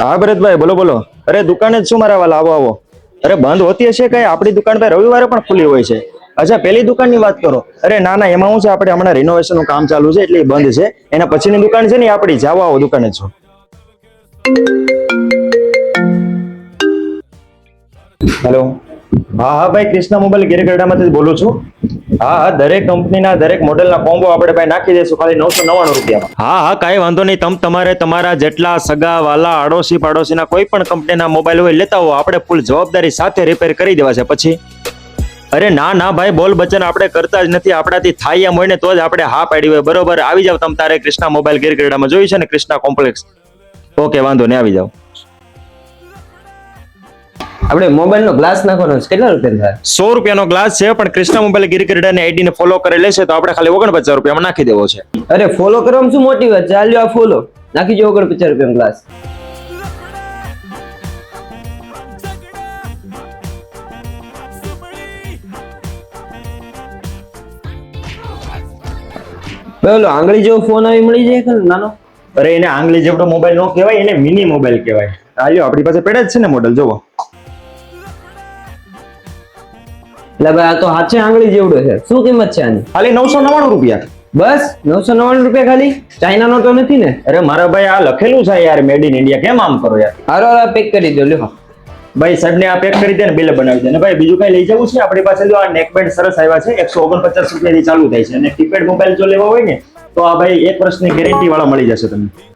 હા ભરતભાઈ, બોલો બોલો. અરે દુકાને જ શું મારા વાલા, આવો આવો. અરે બંધ હોતી હશે કઈ? આપણી દુકાન ભાઈ રવિવારે પણ ખુલ્લી હોય છે. અચ્છા, પેલી દુકાનની વાત કરો. અરે ના ના, એમાં શું છે, આપણે હમણાં રિનોવેશન નું કામ ચાલુ છે એટલે એ બંધ છે. એના પછીની દુકાન છે ને એ આપણી. જાઓ આવો દુકાને છો. હેલો. હા હા ભાઈ, કૃષ્ણા મોબાઈલ ગીરગઢડામાંથી બોલું છું. હા હા, દરેક કંપનીના દરેક મોડેલના કોમ્બો આપણે ભાઈ નાખી દઈશું ખાલી 999 રૂપિયામાં. હા હા, કાંઈ વાંધો નહીં. તમારે તમારા જેટલા સગા વાલા આડોશી પાડોશીના કોઈ પણ કંપનીના મોબાઈલ હોય લેતા હો, આપણે ફૂલ જવાબદારી સાથે રિપેર કરી દેવા છે. પછી અરે ના ના ભાઈ, બોલ બચન આપણે કરતા જ નથી. આપણાથી થાય એમ હોય ને તો જ આપણે હા પાડી હોય. બરોબર, આવી જાવ તમે તારે કૃષ્ણા મોબાઈલ ગીરગઢડામાં. જોયું છે ને કૃષ્ણા કોમ્પ્લેક્સ? ઓકે, વાંધો નહીં, આવી જાવ. આપણે મોબાઈલ નો ગ્લાસ નાખવાનો છે, કેટલા રૂપિયા થાય? 100 રૂપિયાનો ગ્લાસ છે, પણ કૃષ્ણા મોબાઈલ ગીરગઢડાની આઈડી ને ફોલો કરી લેશે તો આપણે ખાલી 49 રૂપિયામાં નાખી દેવો છે. અરે ફોલો કરવામાં શું મોટી વાત છે? ચાલ્યો આ ફોલો નાખી જો 49 રૂપિયાનો ગ્લાસ. પેલો આંગળી જેવો ફોન આવી મળી જાય કે નાનો? અરે એને આંગળી જેવડો મોબાઈલ નો કહેવાય, એને મિની મોબાઈલ કહેવાય. આલ્યો આપણી પાસે પડે જ છે ને મોડેલ, જોવો. એટલે ભાઈ આ તો હાચે આંગળી જેવડો છે. શું કિંમત છે આની? ખાલી 999 રૂપિયા. બસ 999 રૂપિયા ખાલી? ચાઇના નો તો નથી ને? અરે મારા ભાઈ, આ લખેલું છે યાર, મેડ ઇન ઇન્ડિયા. કેમ આમ કરો યાર? હારો પેક કરી દો લ્યો. ભાઈ સાહેબ ને આ પેક કરી દે ને બિલ બનાવી દે. ને ભાઈ બીજું કઈ લઈ જવું છે? આપણી પાસે જો આ નેકબેન્ડ સરસ આવ્યા છે, 149 રૂપિયાથી ચાલુ થાય છે. અને કીપેડ મોબાઈલ જો લેવા હોય ને તો આ ભાઈ 1 વર્ષની ગેરંટી વાળા મળી જશે તમને.